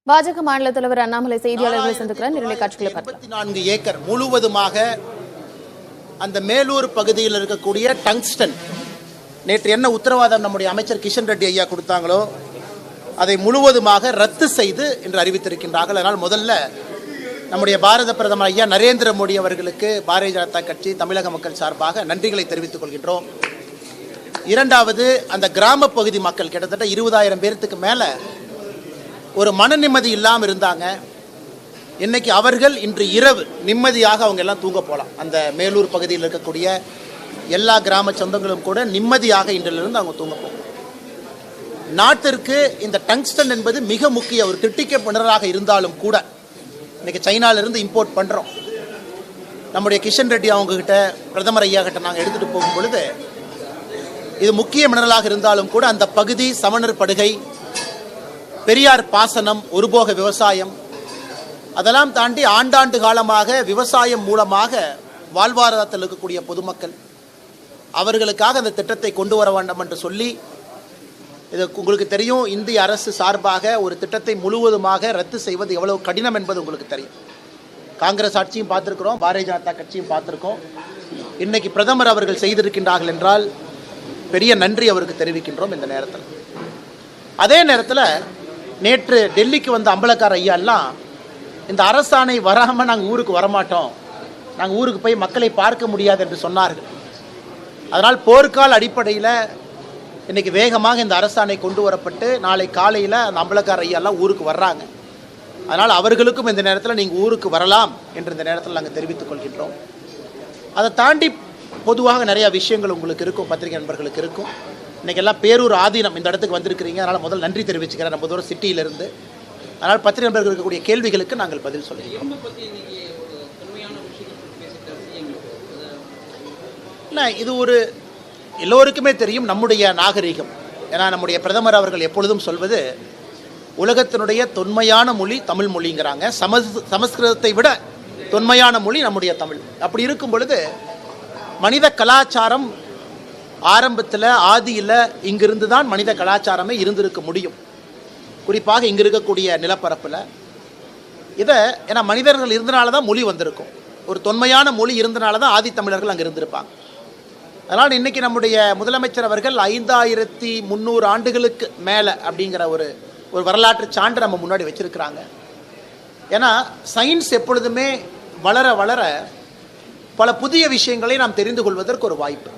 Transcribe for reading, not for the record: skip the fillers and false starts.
பாஜக மாநில தலைவர் அண்ணாமலை செய்தியாளர்களை சந்திக்கிறார். நிர்ணய காட்சிகளை பார்க்கலாம். 24 ஏக்கர் முழுவதுமாக அந்த மேலூர் பகுதியில் இருக்கக்கூடிய டங்ஸ்டன் நேற்று என்ன உத்தரவாதம் நம்முடைய அமைச்சர் கிஷன் ரெட்டி ஐயா கொடுத்தாங்களோ அதை முழுவதுமாக ரத்து செய்து என்று அறிவித்திருக்கின்றார்கள். அதனால் முதல்ல நம்முடைய பாரத பிரதமர் ஐயா நரேந்திர மோடி அவர்களுக்கு பாரதிய ஜனதா கட்சி தமிழக மக்கள் சார்பாக நன்றிகளை தெரிவித்துக் கொள்கின்றோம். இரண்டாவது, அந்த கிராம பகுதி மக்கள் கிட்டத்தட்ட 20,000 பேருக்கு மேலே ஒரு மன நிம்மதி இல்லாமல் இருந்தாங்க. இன்னைக்கு அவர்கள் இன்று இரவு நிம்மதியாக அவங்க எல்லாம் தூங்க போகலாம். அந்த மேலூர் பகுதியில் இருக்கக்கூடிய எல்லா கிராம சொந்தங்களும் கூட நிம்மதியாக இன்றிலிருந்து அவங்க தூங்க போகலாம். நாட்டிற்கு இந்த டங்ஸ்டன் என்பது மிக முக்கிய ஒரு கிரிட்டிக்கல் மினரலாக இருந்தாலும் கூட இன்னைக்கு சைனாலிருந்து இம்போர்ட் பண்ணுறோம். நம்முடைய கிஷன் ரெட்டி அவங்ககிட்ட பிரதமர் ஐயா கிட்ட நாங்கள் எடுத்துகிட்டு போகும் பொழுது இது முக்கிய மினரலாக இருந்தாலும் கூட அந்த பகுதி சமணர் படுகை, பெரியார் பாசனம், ஒருபோக விவசாயம் அதெல்லாம் தாண்டி ஆண்டாண்டு காலமாக விவசாயம் மூலமாக வாழ்வாதாரத்தில் இருக்கக்கூடிய பொதுமக்கள் அவர்களுக்காக அந்த திட்டத்தை கொண்டு வர வேண்டும் என்று சொல்லி, இது உங்களுக்கு தெரியும், இந்திய அரசு சார்பாக ஒரு திட்டத்தை முழுவதுமாக ரத்து செய்வது எவ்வளவு கடினம் என்பது உங்களுக்கு தெரியும். காங்கிரஸ் ஆட்சியும் பார்த்துருக்கிறோம், பாரதிய ஜனதா கட்சியும் பார்த்துருக்கோம். இன்னைக்கு பிரதமர் அவர்கள் செய்திருக்கின்றார்கள் என்றால் பெரிய நன்றி அவருக்கு தெரிவிக்கின்றோம். இந்த நேரத்தில் அதே நேரத்தில் நேற்று டெல்லிக்கு வந்த அம்பலக்கார ஐயாலாம் இந்த அரசாணை வராமல் நாங்கள் ஊருக்கு வரமாட்டோம், நாங்கள் ஊருக்கு போய் மக்களை பார்க்க முடியாது என்று சொன்னார்கள். அதனால் போர்க்கால அடிப்படையில் இன்றைக்கி வேகமாக இந்த அரசாணை கொண்டு வரப்பட்டு நாளை காலையில் அந்த அம்பலக்கார ஐயாலாம் ஊருக்கு வர்றாங்க. அதனால் அவர்களுக்கும் இந்த நேரத்தில் நீங்கள் ஊருக்கு வரலாம் என்று இந்த நேரத்தில் நாங்கள் தெரிவித்துக் கொள்கின்றோம். அதை தாண்டி பொதுவாக நிறையா விஷயங்கள் உங்களுக்கு இருக்கும், பத்திரிகை நண்பர்களுக்கு இருக்கும். இன்றைக்கி எல்லாம் பேரூர் ஆதீனம் இந்த இடத்துக்கு வந்திருக்கிறீங்க, அதனால் முதல் நன்றி தெரிவிச்சுக்கிறேன் நம்ம தூரம் சிட்டியிலிருந்து. அதனால் பத்திரிகை நண்பர்கள் இருக்கக்கூடிய கேள்விகளுக்கு நாங்கள் பதில் சொல்லுகிறோம். இல்லை, இது ஒரு எல்லோருக்குமே தெரியும் நம்முடைய நாகரிகம். ஏன்னா நம்முடைய பிரதமர் அவர்கள் எப்பொழுதும் சொல்வது உலகத்தினுடைய தொன்மையான மொழி தமிழ் மொழிங்கிறாங்க. சமஸ்கிருதத்தை விட தொன்மையான மொழி நம்முடைய தமிழ். அப்படி இருக்கும் பொழுது மனித கலாச்சாரம் ஆரம்பத்தில் ஆதியில் இங்கிருந்து தான் மனித கலாச்சாரமே இருந்திருக்க முடியும். குறிப்பாக இங்கே இருக்கக்கூடிய நிலப்பரப்பில் இதை ஏன்னா மனிதர்கள் இருந்தனால தான் மொழி வந்திருக்கும். ஒரு தொன்மையான மொழி இருந்தனால தான் ஆதி தமிழர்கள் அங்கே இருந்திருப்பாங்க. அதனால் இன்றைக்கி நம்முடைய முதலமைச்சர் அவர்கள் 5300 ஆண்டுகளுக்கு மேலே அப்படிங்கிற ஒரு வரலாற்று சான்று நம்ம முன்னாடி வச்சுருக்கிறாங்க. ஏன்னா சயின்ஸ் எப்பொழுதுமே வளர வளர பல புதிய விஷயங்களை நாம் தெரிந்து கொள்வதற்கு ஒரு வாய்ப்பு.